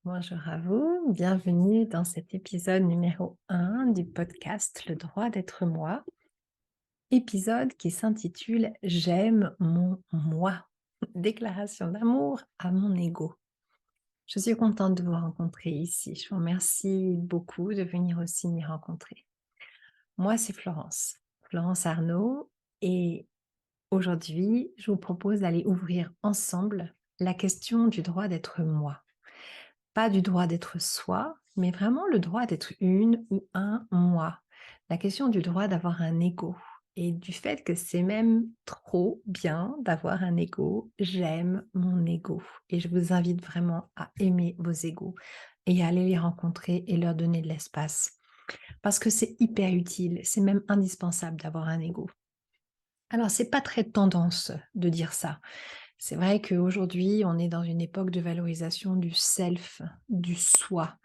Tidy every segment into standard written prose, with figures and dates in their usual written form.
Bonjour à vous, bienvenue dans cet épisode numéro 1 du podcast Le droit d'être moi, épisode qui s'intitule J'aime mon moi, déclaration d'amour à mon ego. Je suis contente de vous rencontrer ici, je vous remercie beaucoup de venir aussi m'y rencontrer. Moi, c'est Florence, Florence Arnaud, et aujourd'hui, je vous propose d'aller ouvrir ensemble la question du droit d'être moi. Pas du droit d'être soi, mais vraiment le droit d'être une ou un moi. La question du droit d'avoir un ego et du fait que c'est même trop bien d'avoir un ego. J'aime mon ego et je vous invite vraiment à aimer vos égos et à aller les rencontrer et leur donner de l'espace. Parce que c'est hyper utile, c'est même indispensable d'avoir un ego. Alors, c'est pas très tendance de dire ça. C'est vrai qu'aujourd'hui, on est dans une époque de valorisation du self, du soi.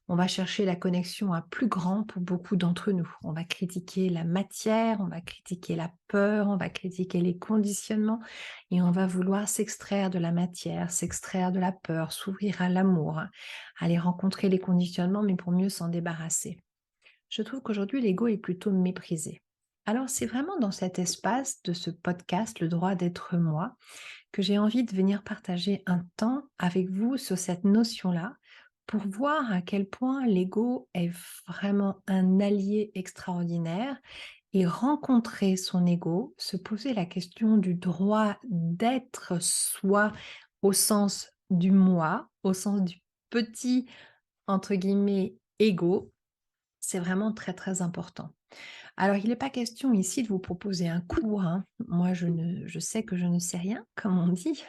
On va chercher la connexion à plus grand pour beaucoup d'entre nous. On va critiquer la matière, on va critiquer la peur, on va critiquer les conditionnements et on va vouloir s'extraire de la matière, s'extraire de la peur, s'ouvrir à l'amour, aller rencontrer les conditionnements, mais pour mieux s'en débarrasser. Je trouve qu'aujourd'hui, l'ego est plutôt méprisé. Alors, c'est vraiment dans cet espace de ce podcast, Le droit d'être moi, que j'ai envie de venir partager un temps avec vous sur cette notion-là pour voir à quel point l'ego est vraiment un allié extraordinaire et rencontrer son ego, se poser la question du droit d'être soi au sens du moi, au sens du petit, entre guillemets, ego, c'est vraiment très très important. Alors, il n'est pas question ici de vous proposer un cours, hein. Moi, je sais que je ne sais rien, comme on dit.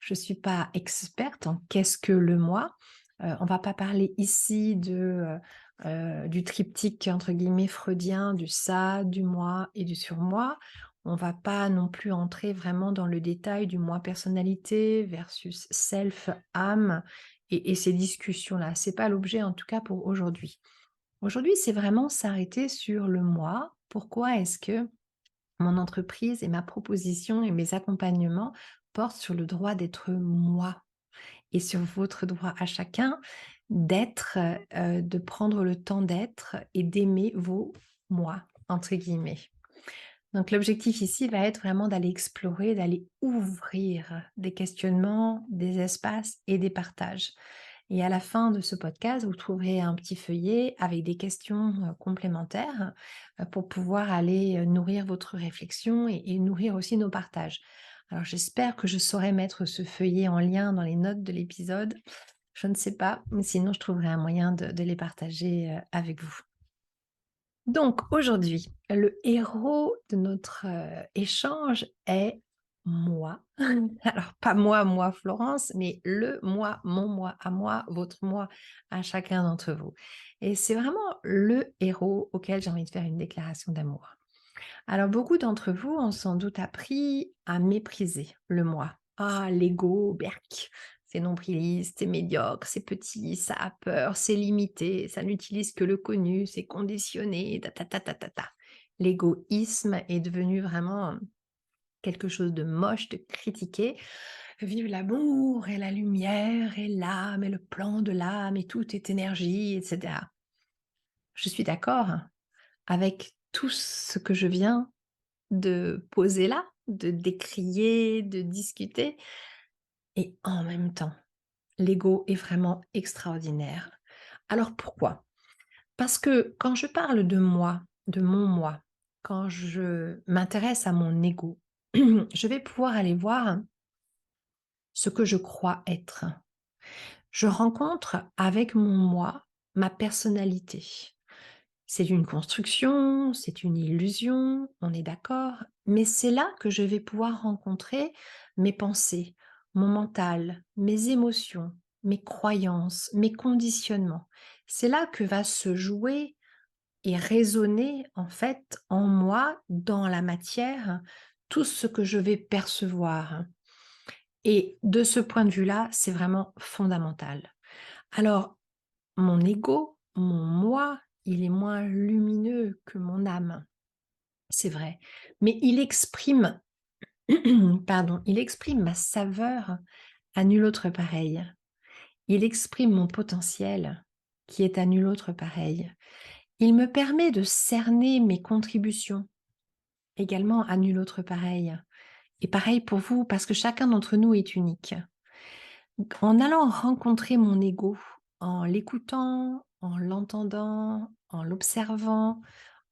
Je ne suis pas experte en qu'est-ce que le moi. On va pas parler ici du triptyque entre guillemets freudien, du ça, du moi et du surmoi. On va pas non plus entrer vraiment dans le détail du moi personnalité versus self, âme et ces discussions-là. C'est pas l'objet en tout cas pour aujourd'hui. Aujourd'hui, c'est vraiment s'arrêter sur le moi. Pourquoi est-ce que mon entreprise et ma proposition et mes accompagnements portent sur le droit d'être moi et sur votre droit à chacun d'être, de prendre le temps d'être et d'aimer vos moi, entre guillemets. Donc l'objectif ici va être vraiment d'aller explorer, d'aller ouvrir des questionnements, des espaces et des partages. Et à la fin de ce podcast, vous trouverez un petit feuillet avec des questions complémentaires pour pouvoir aller nourrir votre réflexion et nourrir aussi nos partages. Alors j'espère que je saurai mettre ce feuillet en lien dans les notes de l'épisode. Je ne sais pas, mais sinon je trouverai un moyen de les partager avec vous. Donc aujourd'hui, le héros de notre échange est moi. Alors pas moi, moi Florence, mais le moi, mon moi à moi, votre moi à chacun d'entre vous. Et c'est vraiment le héros auquel j'ai envie de faire une déclaration d'amour. Alors beaucoup d'entre vous ont sans doute appris à mépriser le moi. Ah, l'ego, berk, c'est nombriliste, c'est médiocre, c'est petit, ça a peur, c'est limité, ça n'utilise que le connu, c'est conditionné, ta ta ta ta ta ta. L'égoïsme est devenu vraiment quelque chose de moche, de critiqué. Vive l'amour et la lumière et l'âme et le plan de l'âme et tout est énergie, etc. Je suis d'accord avec tout ce que je viens de poser là, de décrier, de discuter et en même temps, l'ego est vraiment extraordinaire. Alors pourquoi? Parce que quand je parle de moi, de mon moi, quand je m'intéresse à mon ego, je vais pouvoir aller voir ce que je crois être. Je rencontre avec mon moi ma personnalité. C'est une construction, c'est une illusion, on est d'accord, mais c'est là que je vais pouvoir rencontrer mes pensées, mon mental, mes émotions, mes croyances, mes conditionnements. C'est là que va se jouer et résonner en fait en moi, dans la matière, tout ce que je vais percevoir. Et de ce point de vue-là, c'est vraiment fondamental. Alors, mon ego, mon moi, il est moins lumineux que mon âme, c'est vrai, mais il exprime, pardon, il exprime ma saveur à nul autre pareil. Il exprime mon potentiel, qui est à nul autre pareil. Il me permet de cerner mes contributions, également à nul autre pareil. Et pareil pour vous, parce que chacun d'entre nous est unique. En allant rencontrer mon ego, en l'écoutant, en l'entendant, en l'observant,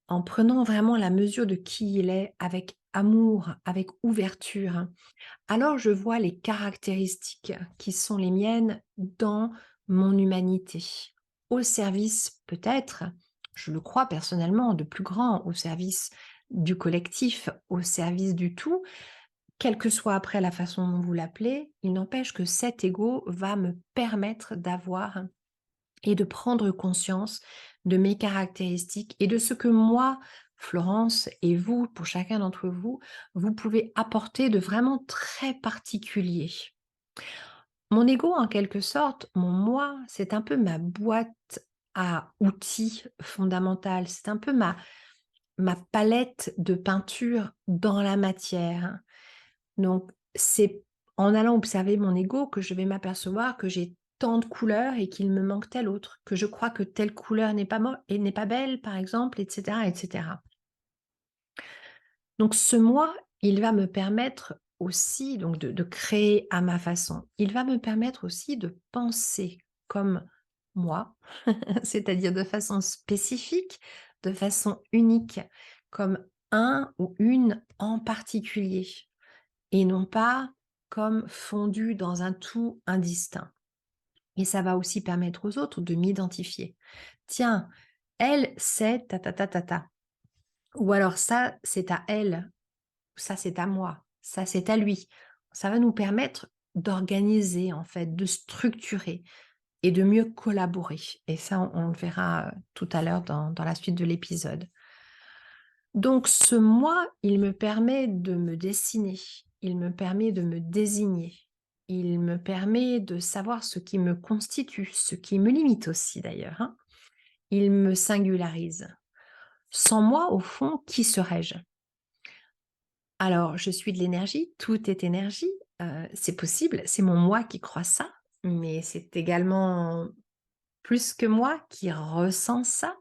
en prenant vraiment la mesure de qui il est avec amour, avec ouverture, alors je vois les caractéristiques qui sont les miennes dans mon humanité, au service peut-être, je le crois personnellement, de plus grand, au service du collectif, au service du tout, quelle que soit après la façon dont vous l'appelez, il n'empêche que cet ego va me permettre d'avoir et de prendre conscience de mes caractéristiques et de ce que moi, Florence, et vous, pour chacun d'entre vous, vous pouvez apporter de vraiment très particulier. Mon ego, en quelque sorte, mon moi, c'est un peu ma boîte à outils fondamentale. C'est un peu ma palette de peinture dans la matière. Donc, c'est en allant observer mon ego que je vais m'apercevoir que j'ai tant de couleurs et qu'il me manque telle autre, que je crois que telle couleur n'est pas belle, par exemple, etc., etc. Donc, ce moi, il va me permettre aussi donc de créer à ma façon. Il va me permettre aussi de penser comme moi, c'est-à-dire de façon spécifique, de façon unique, comme un ou une en particulier et non pas comme fondu dans un tout indistinct. Et ça va aussi permettre aux autres de m'identifier. Tiens, elle, c'est ta ta ta ta ta. Ou alors ça, c'est à elle, ça, c'est à moi, ça, c'est à lui. Ça va nous permettre d'organiser, en fait, de structurer et de mieux collaborer. Et ça, on le verra tout à l'heure dans la suite de l'épisode. Donc ce moi, il me permet de me dessiner, il me permet de me désigner, il me permet de savoir ce qui me constitue, ce qui me limite aussi d'ailleurs, hein. Il me singularise. Sans moi, au fond, qui serais-je? Alors, je suis de l'énergie, tout est énergie, c'est possible, c'est mon moi qui croit ça, mais c'est également plus que moi qui ressent ça.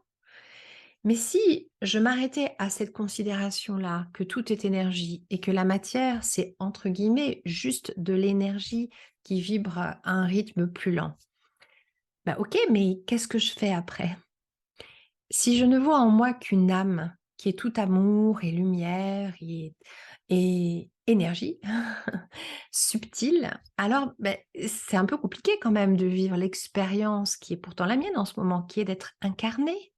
Mais si je m'arrêtais à cette considération-là, que tout est énergie et que la matière, c'est entre guillemets juste de l'énergie qui vibre à un rythme plus lent, bah ok, mais qu'est-ce que je fais après? Si je ne vois en moi qu'une âme qui est tout amour et lumière et énergie subtile, alors ben, c'est un peu compliqué quand même de vivre l'expérience qui est pourtant la mienne en ce moment, qui est d'être incarnée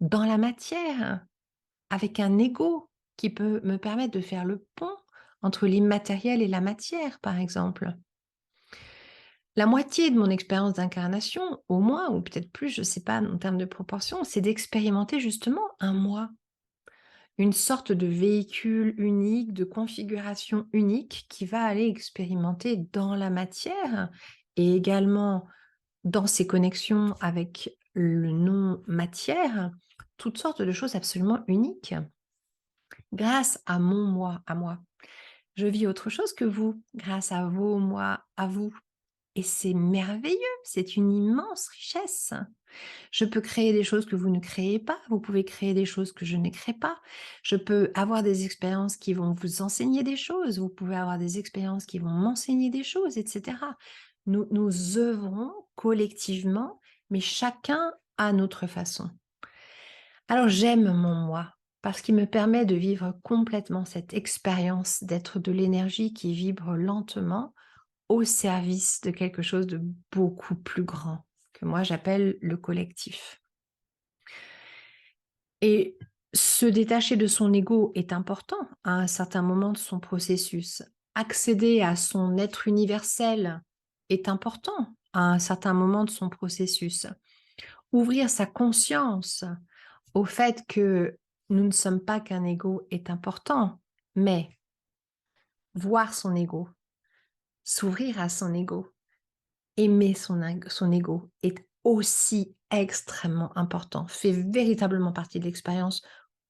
dans la matière avec un ego qui peut me permettre de faire le pont entre l'immatériel et la matière, par exemple. La moitié de mon expérience d'incarnation, au moins, ou peut-être plus, je ne sais pas en termes de proportion, c'est d'expérimenter justement un moi, une sorte de véhicule unique, de configuration unique qui va aller expérimenter dans la matière et également dans ses connexions avec le non-matière, toutes sortes de choses absolument uniques grâce à mon moi, à moi. Je vis autre chose que vous, grâce à vos moi, à vous. Et c'est merveilleux, c'est une immense richesse. Je peux créer des choses que vous ne créez pas, vous pouvez créer des choses que je ne crée pas. Je peux avoir des expériences qui vont vous enseigner des choses, vous pouvez avoir des expériences qui vont m'enseigner des choses, etc. Nous œuvrons collectivement, mais chacun à notre façon. Alors j'aime mon moi parce qu'il me permet de vivre complètement cette expérience d'être de l'énergie qui vibre lentement au service de quelque chose de beaucoup plus grand que moi j'appelle le collectif. Et se détacher de son ego est important à un certain moment de son processus. Accéder à son être universel est important à un certain moment de son processus. Ouvrir sa conscience au fait que nous ne sommes pas qu'un ego est important, mais voir son ego, s'ouvrir à son ego, aimer son ego est aussi extrêmement important, fait véritablement partie de l'expérience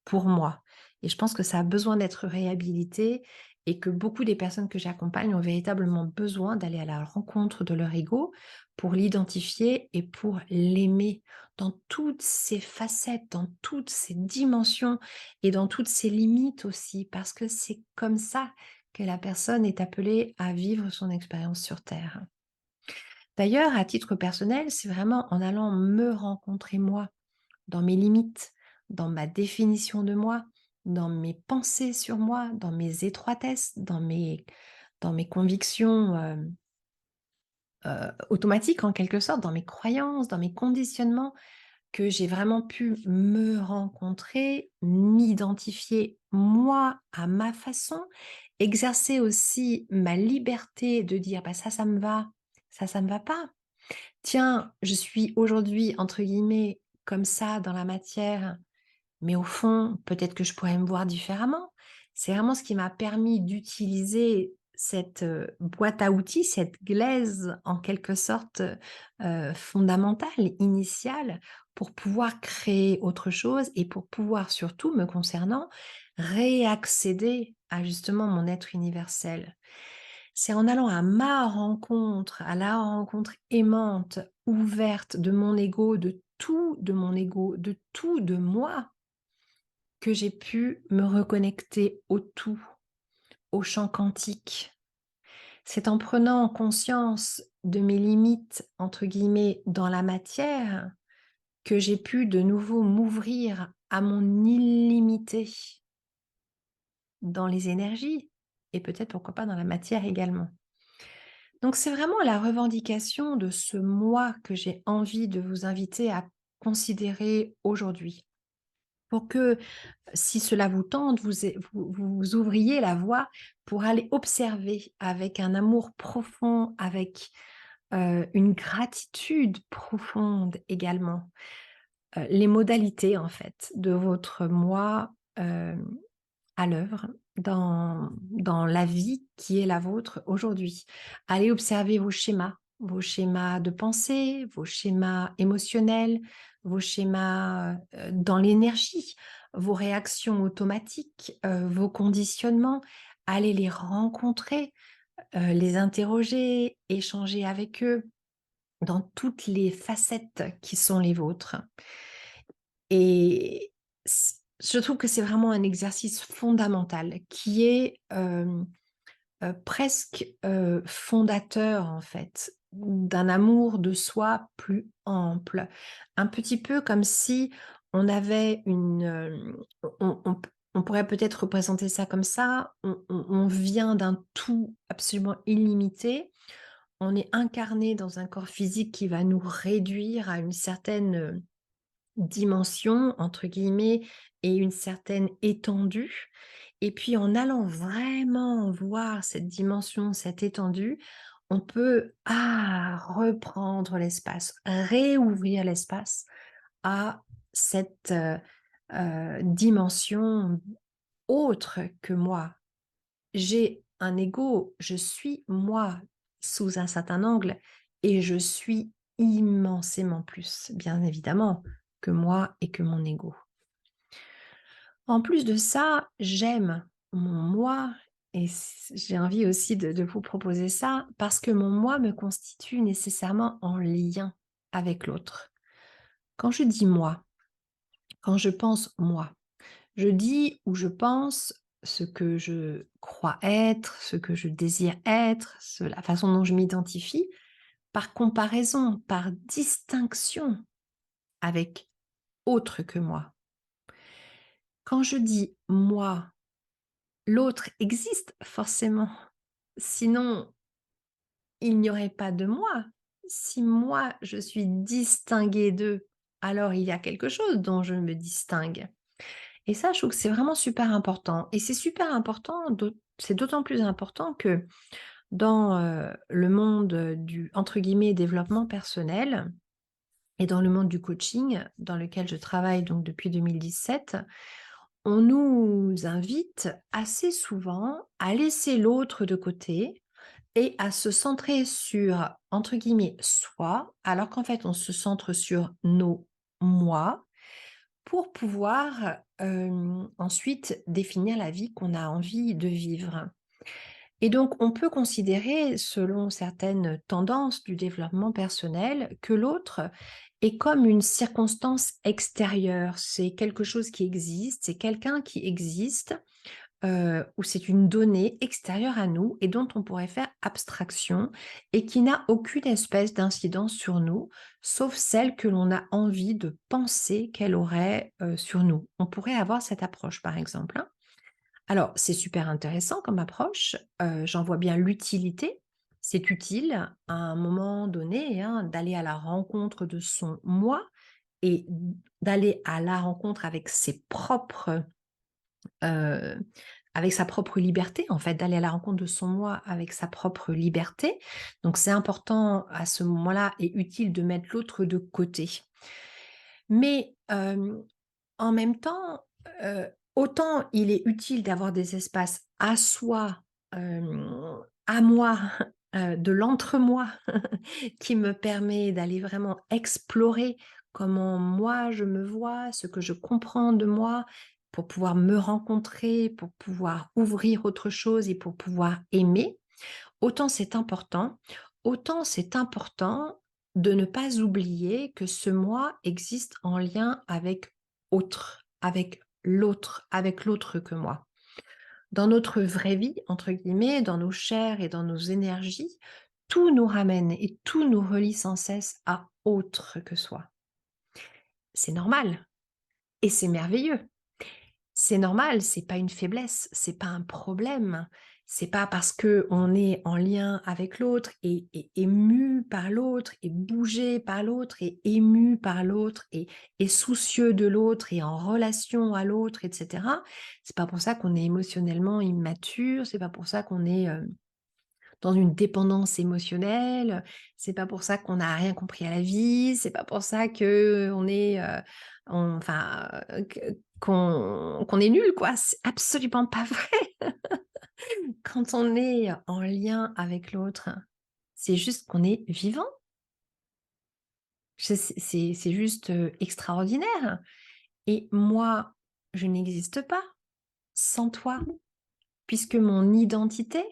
pour moi. Et je pense que ça a besoin d'être réhabilité et que beaucoup des personnes que j'accompagne ont véritablement besoin d'aller à la rencontre de leur ego pour l'identifier et pour l'aimer dans toutes ses facettes, dans toutes ses dimensions et dans toutes ses limites aussi, parce que c'est comme ça que la personne est appelée à vivre son expérience sur Terre. D'ailleurs, à titre personnel, c'est vraiment en allant me rencontrer moi, dans mes limites, dans ma définition de moi, dans mes pensées sur moi, dans mes étroitesses, dans mes convictions automatiques en quelque sorte, dans mes croyances, dans mes conditionnements, que j'ai vraiment pu me rencontrer, m'identifier moi à ma façon, exercer aussi ma liberté de dire bah, ça me va, ça me va pas. Tiens, je suis aujourd'hui, entre guillemets, comme ça dans la matière, mais au fond, peut-être que je pourrais me voir différemment. C'est vraiment ce qui m'a permis d'utiliser cette, boîte à outils, cette glaise en quelque sorte, fondamentale, initiale, pour pouvoir créer autre chose et pour pouvoir surtout, me concernant, réaccéder à justement mon être universel. C'est en allant à ma rencontre, à la rencontre aimante, ouverte de mon ego, de tout de mon ego, de tout de moi, que j'ai pu me reconnecter au tout, au champ quantique. C'est en prenant conscience de mes limites, entre guillemets, dans la matière, que j'ai pu de nouveau m'ouvrir à mon illimité dans les énergies et peut-être pourquoi pas dans la matière également. Donc c'est vraiment la revendication de ce moi que j'ai envie de vous inviter à considérer aujourd'hui. Pour que, si cela vous tente, vous ouvriez la voie pour aller observer avec un amour profond, avec, une gratitude profonde également, les modalités en fait de votre moi, à l'œuvre dans la vie qui est la vôtre aujourd'hui. Allez observer vos schémas de pensée, vos schémas émotionnels, vos schémas, dans l'énergie, vos réactions automatiques, vos conditionnements. Allez les rencontrer, les interroger, échanger avec eux dans toutes les facettes qui sont les vôtres. Et je trouve que c'est vraiment un exercice fondamental qui est, presque, fondateur en fait, d'un amour de soi plus ample. Un petit peu comme si on avait on pourrait peut-être représenter ça comme ça, on vient d'un tout absolument illimité. On est incarné dans un corps physique qui va nous réduire à une certaine, dimension, entre guillemets, et une certaine étendue. Et puis en allant vraiment voir cette dimension, cette étendue, on peut reprendre l'espace, réouvrir l'espace à cette dimension autre que moi. J'ai un ego, je suis moi sous un certain angle et je suis immensément plus, bien évidemment, que moi et que mon ego. En plus de ça, j'aime mon moi et j'ai envie aussi de vous proposer ça parce que mon moi me constitue nécessairement en lien avec l'autre. Quand je dis moi, quand je pense moi, je dis ou je pense ce que je crois être, ce que je désire être, la façon dont je m'identifie, par comparaison, par distinction avec autre que moi. Quand je dis moi, l'autre existe forcément. Sinon, il n'y aurait pas de moi. Si moi, je suis distinguée d'eux, alors il y a quelque chose dont je me distingue. Et ça, je trouve que c'est vraiment super important. Et c'est super important, c'est d'autant plus important que dans le monde du, entre guillemets, développement personnel et dans le monde du coaching, dans lequel je travaille donc depuis 2017, on nous invite assez souvent à laisser l'autre de côté et à se centrer sur, entre guillemets, soi, alors qu'en fait, on se centre sur nos moi pour pouvoir ensuite définir la vie qu'on a envie de vivre. Et donc, on peut considérer, selon certaines tendances du développement personnel, que l'autre est comme une circonstance extérieure. C'est quelque chose qui existe, c'est quelqu'un qui existe, ou c'est une donnée extérieure à nous et dont on pourrait faire abstraction et qui n'a aucune espèce d'incidence sur nous, sauf celle que l'on a envie de penser qu'elle aurait, sur nous. On pourrait avoir cette approche, par exemple, hein. Alors, c'est super intéressant comme approche, j'en vois bien l'utilité. C'est utile à un moment donné, hein, d'aller à la rencontre de son moi et d'aller à la rencontre avec ses propres, heu, avec sa propre liberté, en fait, d'aller à la rencontre de son moi avec sa propre liberté. Donc c'est important à ce moment-là et utile de mettre l'autre de côté. Mais, en même temps, autant il est utile d'avoir des espaces à soi, à moi, de l'entre-moi qui me permet d'aller vraiment explorer comment moi je me vois, ce que je comprends de moi, pour pouvoir me rencontrer, pour pouvoir ouvrir autre chose et pour pouvoir aimer. Autant c'est important, autant c'est important de ne pas oublier que ce moi existe en lien avec autre, avec l'autre que moi. Dans notre vraie vie, entre guillemets, dans nos chairs et dans nos énergies, tout nous ramène et tout nous relie sans cesse à autre que soi. C'est normal et c'est merveilleux. C'est normal, c'est pas une faiblesse, c'est pas un problème. C'est pas parce que on est en lien avec l'autre et ému par l'autre et bougé par l'autre et ému par l'autre et soucieux de l'autre et en relation à l'autre, et cetera. C'est pas pour ça qu'on est émotionnellement immature, c'est pas pour ça qu'on est, dans une dépendance émotionnelle, c'est pas pour ça qu'on n'a rien compris à la vie, c'est pas pour ça qu'on est, enfin, qu'on est nul quoi, c'est absolument pas vrai. Quand on est en lien avec l'autre, c'est juste qu'on est vivant. C'est juste, extraordinaire et moi, je n'existe pas sans toi, puisque mon identité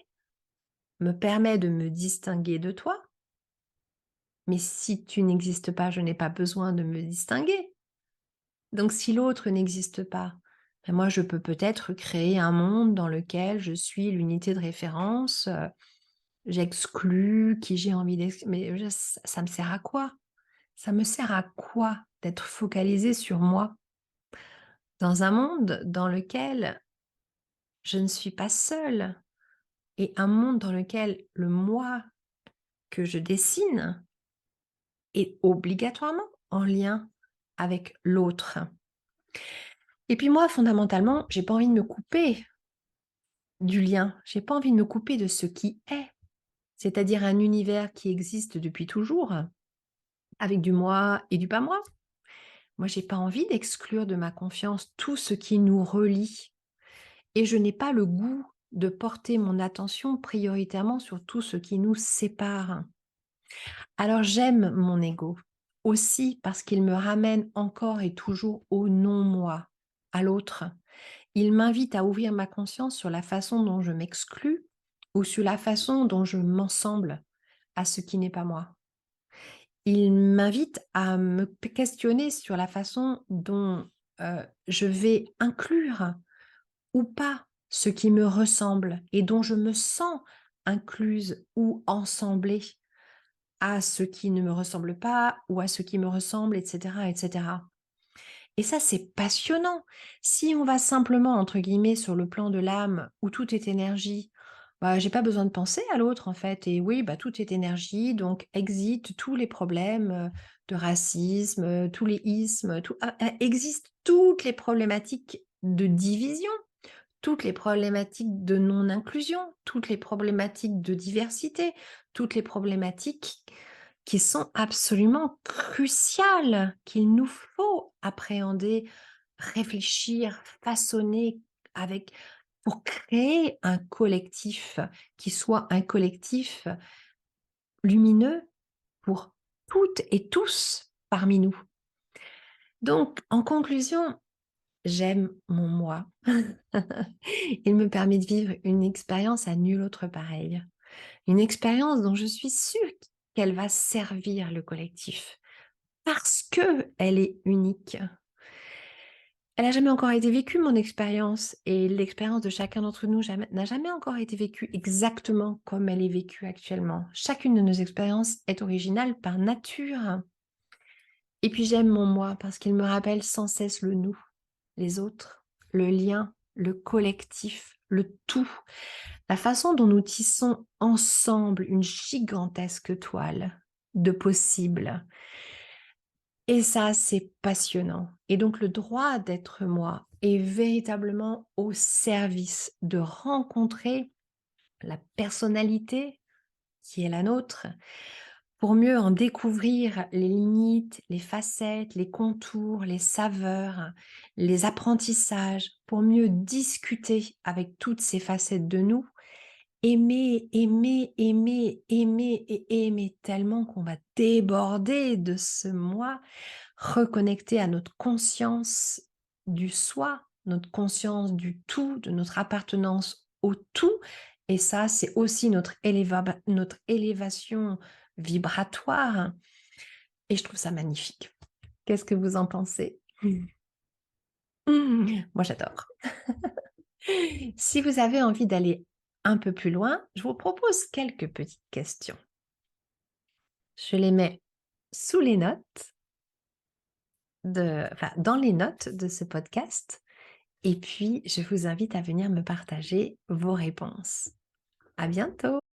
me permet de me distinguer de toi. Mais si tu n'existes pas, je n'ai pas besoin de me distinguer. Donc si l'autre n'existe pas, ben moi je peux peut-être créer un monde dans lequel je suis l'unité de référence, j'exclus qui j'ai envie mais ça me sert à quoi? Ça me sert à quoi d'être focalisée sur moi? Dans un monde dans lequel je ne suis pas seule et un monde dans lequel le moi que je dessine est obligatoirement en lien avec l'autre. Et puis moi, fondamentalement, j'ai pas envie de me couper du lien. J'ai pas envie de me couper de ce qui est. C'est-à-dire un univers qui existe depuis toujours, avec du moi et du pas moi. Moi, j'ai pas envie d'exclure de ma confiance tout ce qui nous relie. Et je n'ai pas le goût de porter mon attention prioritairement sur tout ce qui nous sépare. Alors j'aime mon ego aussi parce qu'il me ramène encore et toujours au non-moi, à l'autre. Il m'invite à ouvrir ma conscience sur la façon dont je m'exclus ou sur la façon dont je m'ensemble à ce qui n'est pas moi. Il m'invite à me questionner sur la façon dont je vais inclure ou pas ce qui me ressemble et dont je me sens incluse ou ensemblée à ce qui ne me ressemble pas ou à ce qui me ressemble, etc., etc. Et ça, c'est passionnant. Si on va simplement, entre guillemets, sur le plan de l'âme où tout est énergie, bah, j'ai pas besoin de penser à l'autre en fait. Et oui, bah, tout est énergie, donc exit tous les problèmes de racisme, tous les ismes, existent toutes les problématiques de division, toutes les problématiques de non-inclusion, toutes les problématiques de diversité, toutes les problématiques qui sont absolument cruciales, qu'il nous faut appréhender, réfléchir, façonner avec pour créer un collectif qui soit un collectif lumineux pour toutes et tous parmi nous. Donc, en conclusion, j'aime mon moi. Il me permet de vivre une expérience à nulle autre pareille. Une expérience dont je suis sûre qu'elle va servir le collectif parce que elle est unique. Elle n'a jamais encore été vécue, mon expérience, et l'expérience de chacun d'entre nous n'a jamais encore été vécue exactement comme elle est vécue actuellement. Chacune de nos expériences est originale par nature. Et puis j'aime mon moi parce qu'il me rappelle sans cesse le nous, les autres, le lien, le collectif, le tout. La façon dont nous tissons ensemble une gigantesque toile de possibles. Et ça, c'est passionnant. Et donc, le droit d'être moi est véritablement au service de rencontrer la personnalité qui est la nôtre pour mieux en découvrir les limites, les facettes, les contours, les saveurs, les apprentissages, pour mieux discuter avec toutes ces facettes de nous. Aimer, aimer, aimer, aimer et aimer tellement qu'on va déborder de ce moi, reconnecter à notre conscience du soi, notre conscience du tout, de notre appartenance au tout. Et ça, c'est aussi notre élévation vibratoire. Et je trouve ça magnifique. Qu'est-ce que vous en pensez? Moi, j'adore. Si vous avez envie d'aller un peu plus loin, je vous propose quelques petites questions. Je les mets sous les notes, dans les notes de ce podcast. Et puis, je vous invite à venir me partager vos réponses. À bientôt!